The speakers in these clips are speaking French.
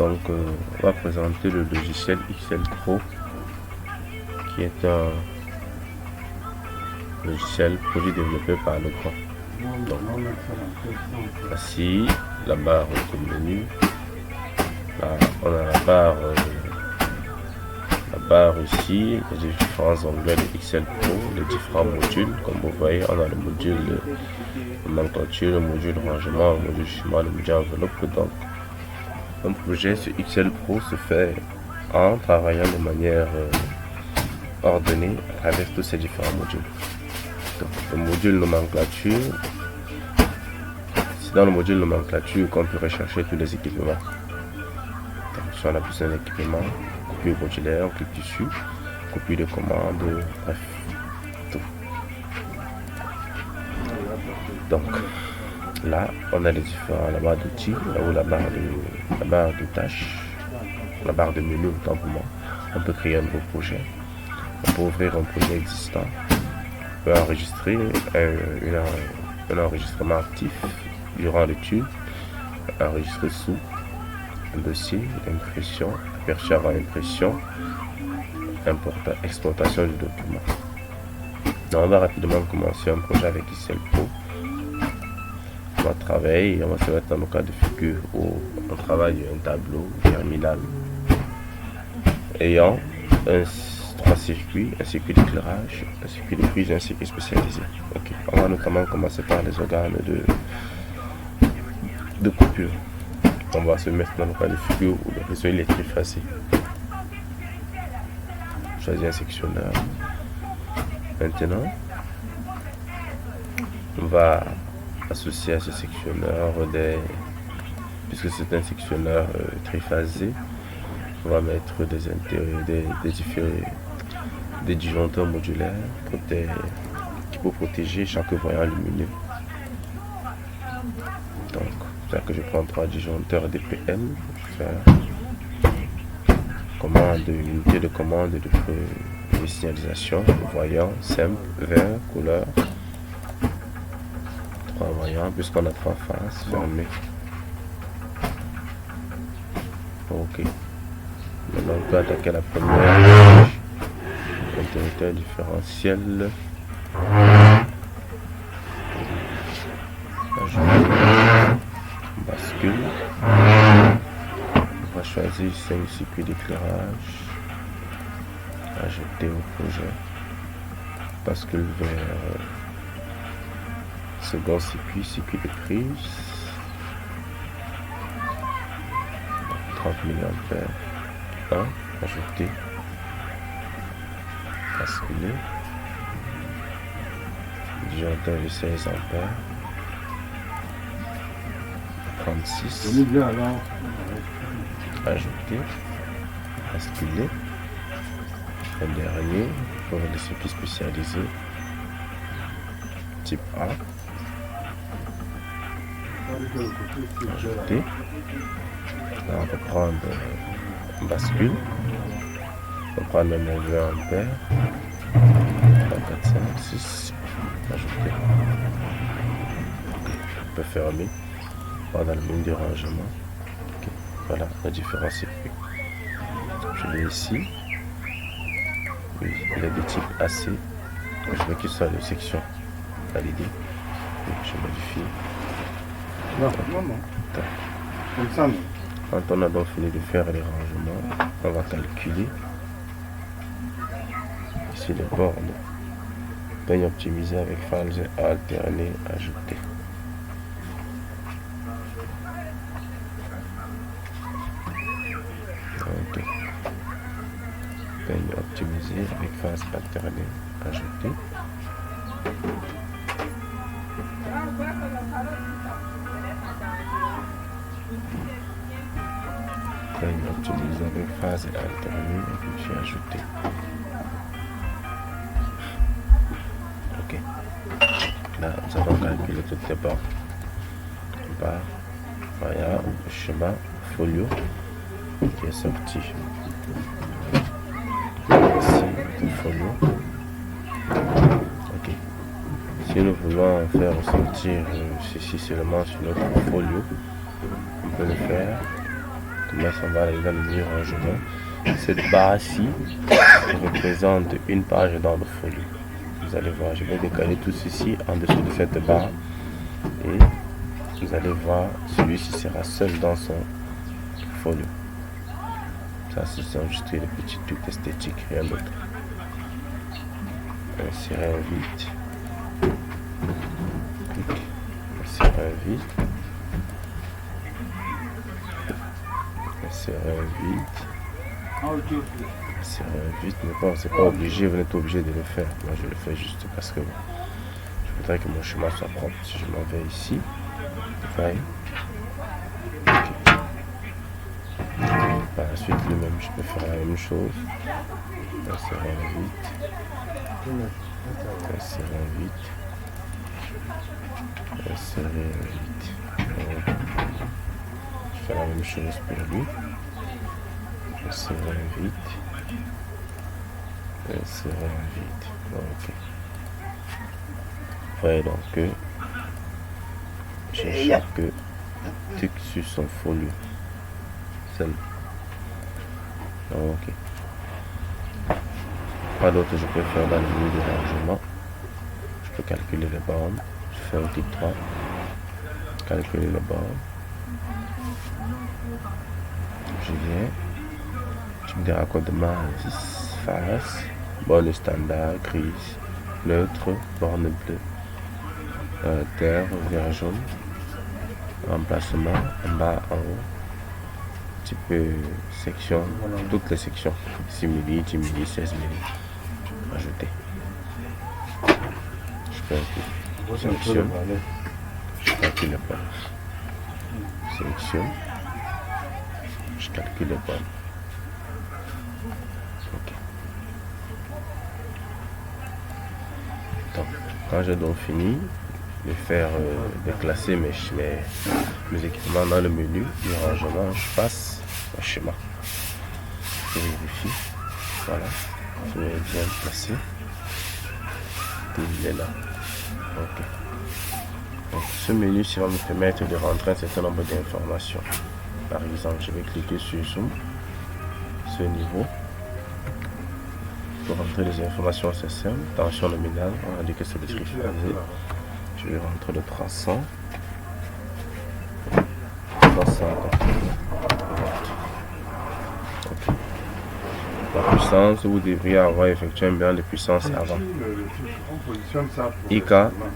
Donc, on va présenter le logiciel XL Pro, qui est un logiciel produit développé par le grand. Donc, voici la barre de menu. Là, on a la barre ici, les différents onglets de XL Pro, les différents modules. Comme vous voyez, on a le module de nomenclature, le module rangement, le module schéma, le module enveloppe. Donc, un projet sur XL Pro se fait en travaillant de manière ordonnée à travers tous ces différents modules. Donc, le module nomenclature, c'est dans le module nomenclature qu'on peut rechercher tous les équipements. Donc, si on a besoin d'équipement, copie modulaire, on clique dessus, copie de commande, bref, tout. Donc, là, on a les différents, la barre d'outils, là où la barre de tâches, la barre de menu, autant pour moi. On peut créer un nouveau projet, on peut ouvrir un projet existant, on peut enregistrer un enregistrement actif durant l'étude, enregistrer sous un dossier d'impression, aperçu avant impression, exportation du document. Donc, on va rapidement commencer un projet avec XL Pro. On va travailler et on va se mettre dans le cas de figure où on travaille un tableau terminal ayant trois circuits, un circuit d'éclairage, un circuit de prise et un circuit spécialisé. Okay. On va notamment commencer par les organes de coupure. On va se mettre dans le cas de figure où le réseau est triphasé. Choisir un sectionneur. Maintenant, on va associer à ce sectionneur puisque c'est un sectionneur triphasé, on va mettre des disjoncteurs modulaires qui peuvent protéger chaque voyant lumineux. Donc, c'est ça que je prends 3 disjoncteurs DPM pour faire une unité de commande de signalisation de voyants simple, vert, couleur. 3 voyants puisqu'on a 3 faces fermées. Ok. Maintenant on peut attaquer la première interrupteur différentiel. Bascule. On va choisir 5 circuits d'éclairage. Ajouter au projet. Bascule vers second circuit de prise. 30 mA. 1. Ajouter. Basculer. Disjoncteur de 16 A. 36. Ajouter. Basculer. Un dernier pour les circuits spécialisés. Type A. Ajouter. Là, on va prendre un bascule. On va prendre un 20 A. 3, 4, 5, 6. Ajouter. Okay. On peut fermer. On va dans le menu de rangement. Okay. Voilà les différents circuits. Je l'ai ici. Oui, il est de type AC. Je veux qu'il soit de section validée. Je modifie. Comme ça, non. Quand on a donc fini de faire les rangements, on va calculer ici les bornes. Peigne optimisé avec phase alternée ajoutée. Ok. Peigne optimisé avec phase alternée ajoutée. Peigne optimisé avec phase alternée et puis ajouté. Ok. Là, nous allons calculer toutes les bornes. Voilà, le schéma folio qui est sorti. Ici, le folio. Ok. Si nous voulons faire ressortir ceci seulement sur notre folio, on peut le faire Demain, on va aller dans le menu rangement. Cette barre-ci représente une page dans le folio. Vous allez voir, je vais décaler tout ceci en dessous de cette barre. Et vous allez voir, celui-ci sera seul dans son folio. Ça, ce sont juste les petits trucs esthétiques, rien d'autre. Insérer un vide. Insérer un vide. Insérer un vide. Insérer un vide, mais bon, c'est pas obligé, vous n'êtes pas obligé de le faire. Moi, je le fais juste parce que je voudrais que mon chemin soit propre. Si je m'en vais ici, vous voyez. Par la suite, lui-même, je peux faire la même chose. Insérer un vide. Insérer un vide. Insérer un vide. Je fais la même chose pour lui. Insérer un vide. Insérer un vide. Ok. Vous voyez donc que j'ai chaque truc sur son folio. Seul. Ok. Pas d'autre, je peux faire dans le menu de rangement. Je peux calculer les bornes. Je fais un clic droit. Calculer les bornes. Je viens. Type de raccordement 10. Face. Borne standard. Grise. Neutre. Borne bleue. Terre. Vert jaune. Emplacement. En bas, en haut. Type section. Toutes les sections. 6 mm, 10 mm, 16 mm. Ajouter. Je fais un clic. Sélectionne. Je calcule les bornes. Sélectionne. Je calcule les bornes. Ok. Donc, quand j'ai donc fini de faire, de classer mes équipements dans le menu du rangement, je passe au schéma. Je vérifie. Voilà. Je vais bien placer. Il est là. Ok. Donc, ce menu-ci va me permettre de rentrer un certain nombre d'informations. Par exemple, je vais cliquer sur Zoom, ce niveau. Pour rentrer les informations, c'est simple. Tension nominale, on a dit que c'est le triphasé. Je vais rentrer le 300. 350. Ok. La puissance, vous devriez avoir effectué un bilan de puissance avant. IK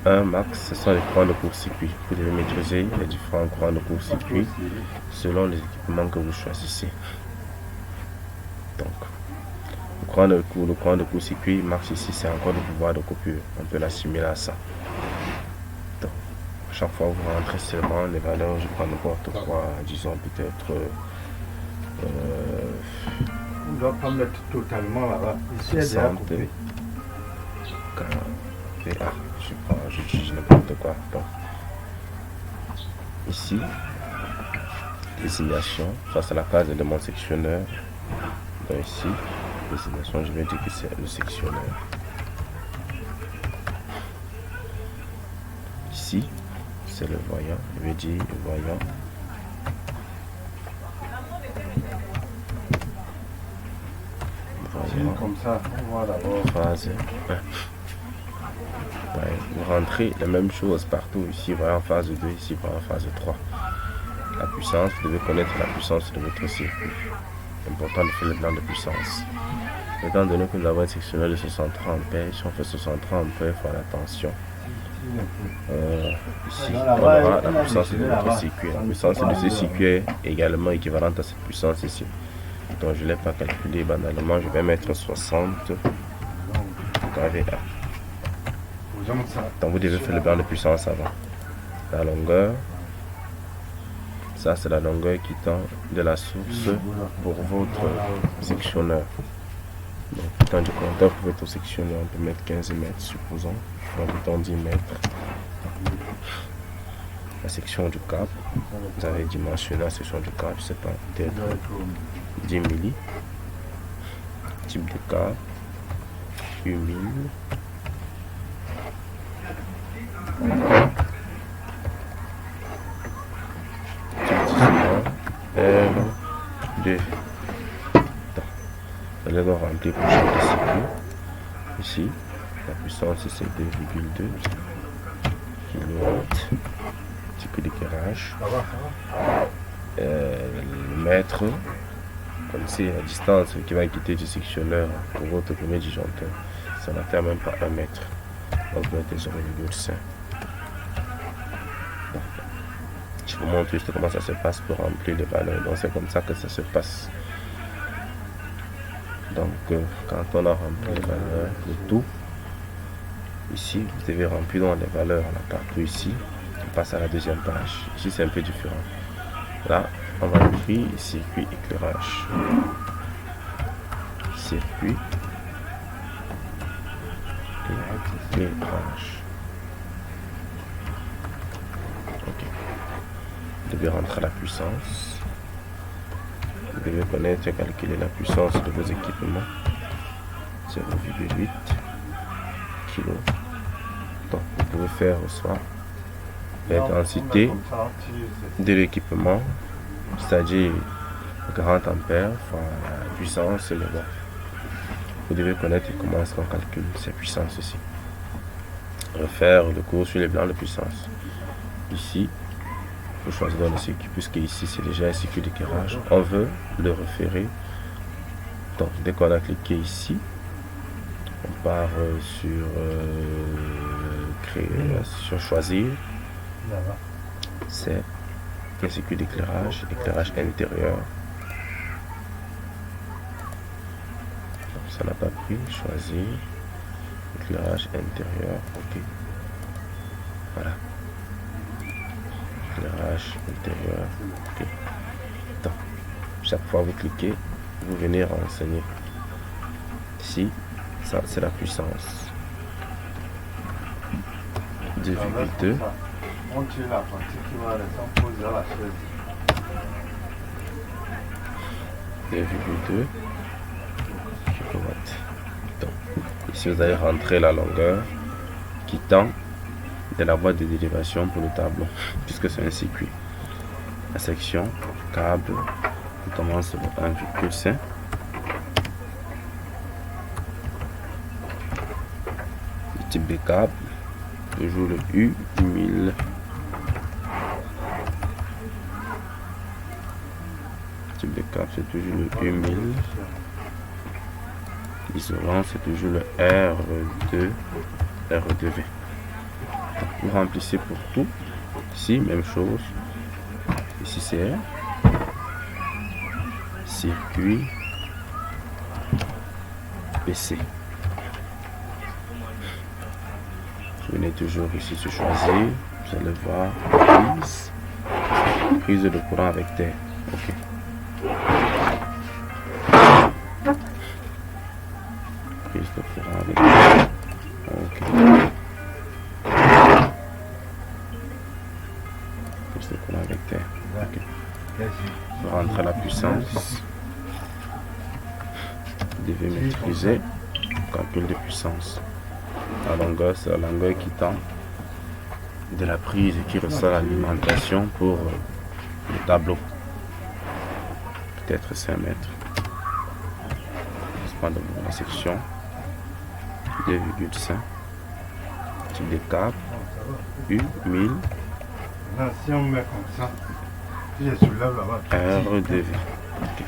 1 max, ce sont les courants de court-circuit. Vous devez maîtriser les différents courants de court-circuit selon les équipements que vous choisissez. Donc, le courant de court-circuit max ici, c'est encore le pouvoir de coupure. On peut l'assimiler à ça. Donc, à chaque fois vous rentrez seulement les valeurs, je prends n'importe quoi, disons peut-être. On ne doit pas mettre totalement là-bas. Ici, elle est déjà 60, coupée. 40, je dis n'importe quoi. Donc, ici, désignation, ça c'est la case de mon sectionneur. Donc ici, désignation, je vais dire que c'est le sectionneur. Ici, c'est le voyant, je vais dire le voyant. Comme ça, on voit d'abord. Phase 1. Ouais, vous rentrez la même chose partout. Ici, voilà en phase 2, ici, voilà en phase 3. La puissance, vous devez connaître la puissance de votre circuit. C'est important de faire le plan de puissance. Étant donné que nous avons un sectionneur de 63 ampères, si on fait 63 ampères, il faut faire attention. Ici, on aura la puissance de notre circuit. La puissance de ce circuit est également équivalente à cette puissance ici. Donc je ne l'ai pas calculé banalement, je vais mettre 60 kVA. Donc vous devez faire le plan de puissance avant. La longueur, ça c'est la longueur qui tend de la source pour votre sectionneur. Donc le temps du compteur pour votre sectionneur, on peut mettre 15 mètres, supposons. Donc mettons 10 mètres. La section du câble, vous avez dimensionné la section du câble, je ne sais pas, peut-être 10 milli. Type de câble, 8000. Type d'isolant, R, 2. Vous allez devoir remplir pour chaque circuit. Ici, la puissance c'est 2,2 kW. Circuit d'éclairage. Le mètre, comme c'est la distance qui va quitter du sectionneur pour votre premier disjoncteur. Ça n'atteint même pas 1 mètre. Donc vous mettez 0,5. Je vous montre juste comment ça se passe pour remplir les valeurs. Donc c'est comme ça que ça se passe. Donc quand on a rempli les valeurs, le tout, ici vous devez remplir dans les valeurs là partout ici. On passe à la deuxième page. Ici c'est un peu différent. Là on va écrire circuit éclairage. Circuit éclairage. Ok. Vous devez rentrer la puissance. Vous devez connaître et calculer la puissance de vos équipements. 0,8 kg. Donc vous pouvez faire soit l'intensité de l'équipement, c'est-à-dire 40 ampères fois la puissance et le watts. Vous devez connaître comment est-ce qu'on calcule ces puissances ici. Refaire le cours sur les blancs de puissance. Ici, vous choisissez dans le circuit, puisque ici c'est déjà un circuit d'éclairage. On veut le référer. Donc dès qu'on a cliqué ici, on part sur créer, sur choisir. C'est un circuit d'éclairage, éclairage intérieur. Ça n'a pas pris, choisir éclairage intérieur. Ok, voilà, éclairage intérieur. Ok, donc chaque fois vous cliquez, vous venez renseigner ici. Ça c'est la puissance 2,2. la partie qui va rester posée à la chaise. 2,2 kW. Donc, ici vous allez rentrer la longueur qui tend de la boîte de dérivation pour le tableau, puisque c'est un circuit. La section câble, on commence le 1,5. Le type de câble, toujours le U1000. De câble c'est toujours le U1000. L'isolant c'est toujours le R2V. Vous remplissez pour tout. Ici même chose. Ici c'est circuit PC. Vous venez toujours ici sur choisir. Vous allez voir prise de courant avec terre. Ok. Prise de courant avec terre. Ok. Prise de courant avec terre. Ok. Vous rentrez la puissance. Vous devez maîtriser le calcul de puissance. La longueur, c'est la longueur qui tend de la prise et qui ressort l'alimentation pour le tableau. Peut-être 5 mètres. De la section 2,5. Type de câble U1000. Si on met comme ça, si je soulève là-bas, R2V. Okay.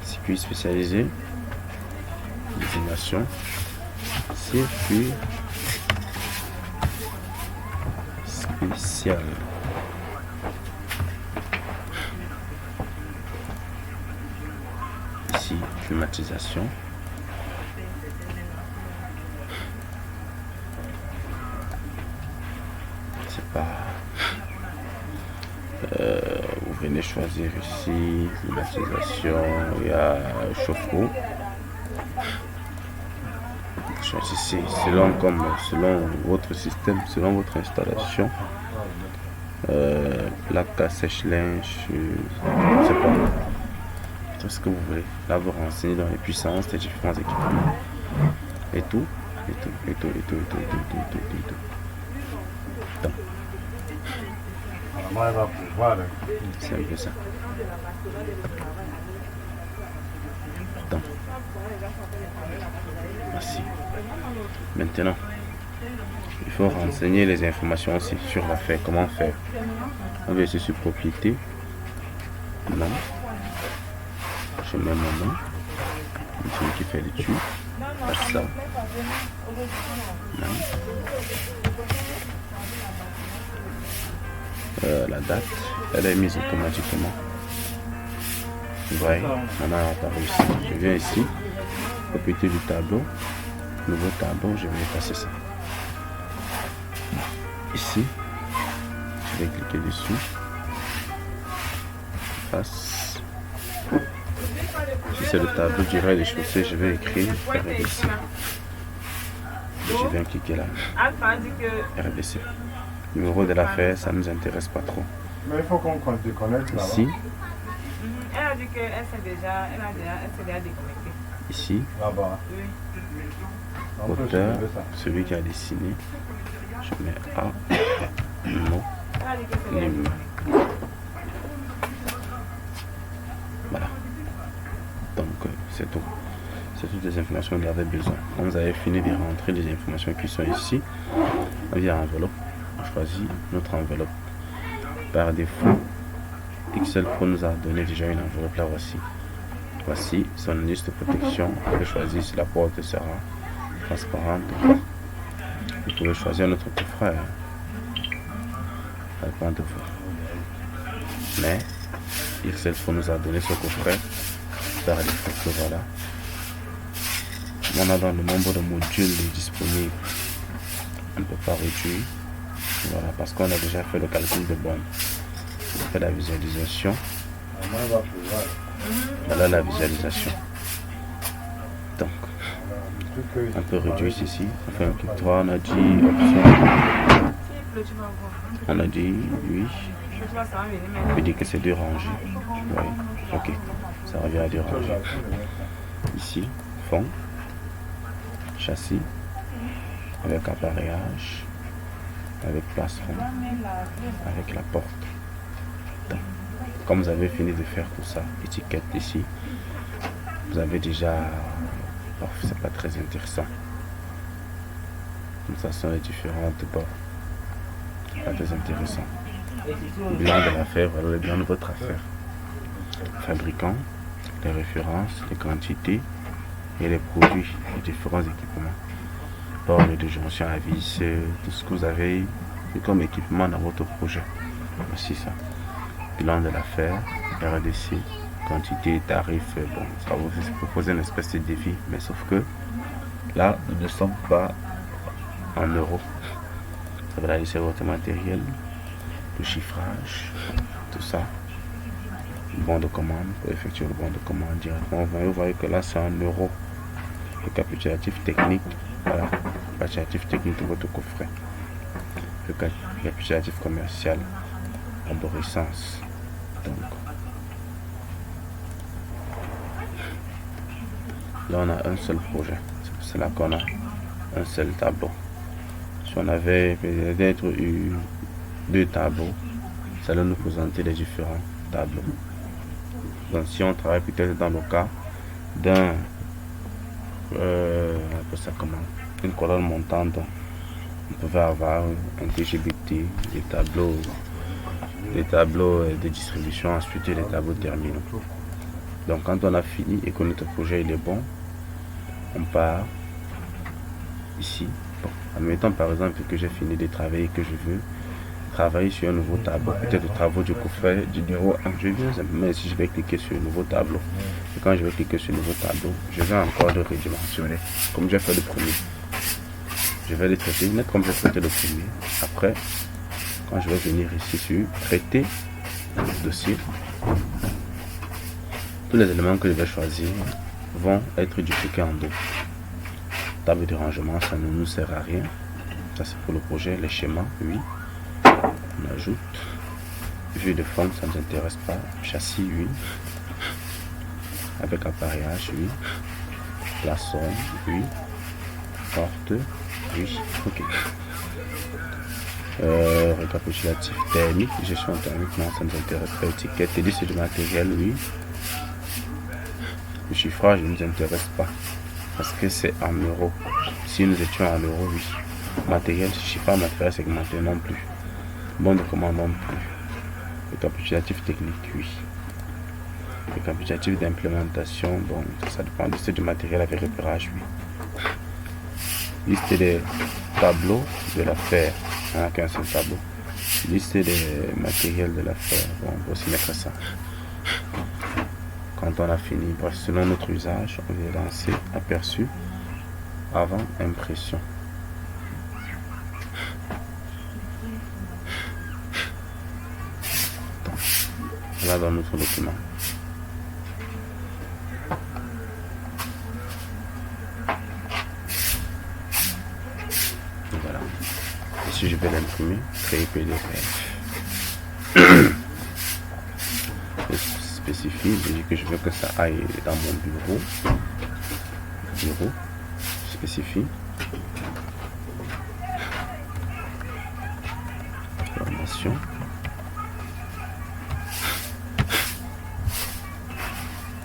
Circuit spécialisé. Désignation. Circuit spécial. Ici, climatisation. C'est pas... vous venez choisir ici, climatisation, il y a chauffe-eau. Choisissez selon votre système, selon votre installation. Plaque à sèche-linge, je sais pas. Tout ce que vous voulez. Là, vous renseignez dans les puissances des différents équipements. Et tout. Donc, Normalement, elle va pouvoir. C'est un peu ça. Donc, merci. Maintenant, il faut renseigner les informations aussi sur l'affaire. Comment faire? On va ici sur propriété. Non. Je mets mon nom. Celui qui fait l'étude. Passe ça. Non. La date, elle est mise automatiquement. Vous voyez, on a apparu ici. Je viens ici, propriété du tableau, nouveau tableau, je vais effacer ça. Ici, je vais cliquer dessus. Efface. Si c'est le tableau du rail des chaussées, je vais écrire RDC. Je viens cliquer là. RDC. Numéro de l'affaire, ça ne nous intéresse pas trop. Mais il faut qu'on déconnecte là-bas. Ici. Elle a dit qu'elle s'est déjà déconnectée. Ici. Là-bas. Oui. Auteur, celui qui a dessiné. Je mets A. Non. Elle a dit que c'est Lim. Voilà. Donc, c'est tout. C'est toutes les informations dont vous avez besoin. Quand vous avez fini de rentrer les informations qui sont ici, on vient à enveloppe. On choisit notre enveloppe. Par défaut, Excel Pro nous a donné déjà une enveloppe. Là, voici. Voici son liste de protection. Vous pouvez choisir si la porte sera transparente ou pas. Vous pouvez choisir notre coffret. Ça dépend de vous. Mais Excel Pro nous a donné ce coffret par défaut. Voilà. On a dans le nombre de modules disponibles. On ne peut pas réduire. Voilà, parce qu'on a déjà fait le calcul de borne. On fait la visualisation. Voilà la visualisation. Donc, on peut réduire ceci. On fait un clic droit, on a dit option. On a dit oui. On dit que c'est deux rangées. Oui. Ok, ça revient à deux rangées. Ici, fond, châssis, avec appareillage, avec plastron, avec la porte. Donc, comme vous avez fini de faire tout ça, étiquette ici, vous avez déjà, oh, c'est pas très intéressant. Comme ça sont les différentes bords. Pas très intéressant. Le bilan de l'affaire, voilà le bilan de votre affaire. Fabricant, les références, les quantités et les produits, les différents équipements. Bornes de jonction à vis, tout ce que vous avez eu comme équipement dans votre projet. Voici ça. Bilan de l'affaire, RDC, quantité, tarif. Bon, ça va vous proposer une espèce de défi, mais sauf que là, nous ne sommes pas en euros. Ça va laisser votre matériel, le chiffrage, tout ça. Le bon de commande, pour effectuer le bon de commande directement. Vous voyez que là, c'est en euros. Le capitulatif technique, voilà, le capitulatif technique de votre coffret. Le capitulatif commercial, arborescence. Donc, là, on a un seul projet. C'est pour cela qu'on a un seul tableau. Si on avait peut-être eu deux tableaux, ça allait nous présenter les différents tableaux. Donc, si on travaille peut-être dans le cas d'un une colonne montante, on pouvait avoir un TGBT, des tableaux de distribution, ensuite les tableaux terminaux. Donc quand on a fini et que notre projet il est bon, on part ici. Bon, admettons par exemple que j'ai fini de travailler et que je veux travailler sur un nouveau tableau, peut-être le travaux du coffret du numéro 1. Je viens simplement ici, je vais cliquer sur le nouveau tableau. Et quand je vais cliquer sur le nouveau tableau, je vais encore le redimensionner, comme j'ai fait le premier. Je vais le traiter, net comme j'ai traité le premier. Après, quand je vais venir ici sur traiter dossier, tous les éléments que je vais choisir vont être dupliqués en deux. Table de rangement, ça ne nous sert à rien. Ça c'est pour le projet. Les schémas, oui. On ajoute. Vue de forme, ça ne nous intéresse pas. Châssis, oui. Avec appareillage, oui. Plastron, oui. Porte, oui. Ok. Récapitulatif thermique, gestion thermique, non, ça ne nous intéresse pas. Étiquette et liste du matériel, oui. Le chiffrage ne nous intéresse pas parce que c'est en euros. Si nous étions en euros, oui. Matériel, chiffrage, matériel segmenté, non plus. Bon de commande, non plus. Récapitulatif technique, oui. Récapitulatif d'implémentation, bon, ça dépend. Liste du matériel avec repérage, oui. Liste des tableaux de l'affaire. Il n'y en a qu'un seul tableau. Liste des matériels de l'affaire. Bon, on peut aussi mettre ça. Quand on a fini, bref, selon notre usage, on va lancer aperçu avant impression. Là dans notre document. Voilà. Ici je vais l'imprimer, créer PDF. Je spécifie, je dis que je veux que ça aille dans mon bureau. Bureau, spécifie. Formation.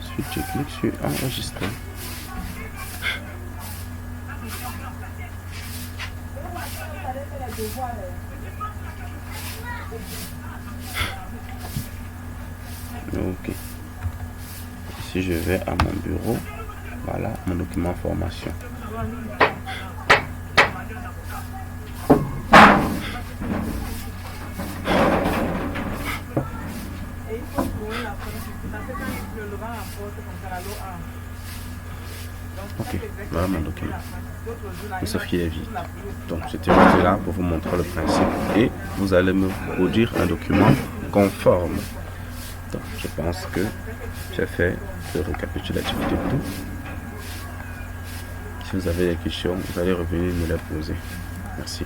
Ensuite je clique sur enregistrer. Ok. Ici je vais à mon bureau. Voilà mon document formation. Ok, voilà mon document. Sauf qu'il est vide. Donc j'étais resté là pour vous montrer le principe et vous allez me produire un document conforme. Donc je pense que j'ai fait le récapitulatif de tout. Si vous avez des questions, vous allez revenir me les poser. Merci.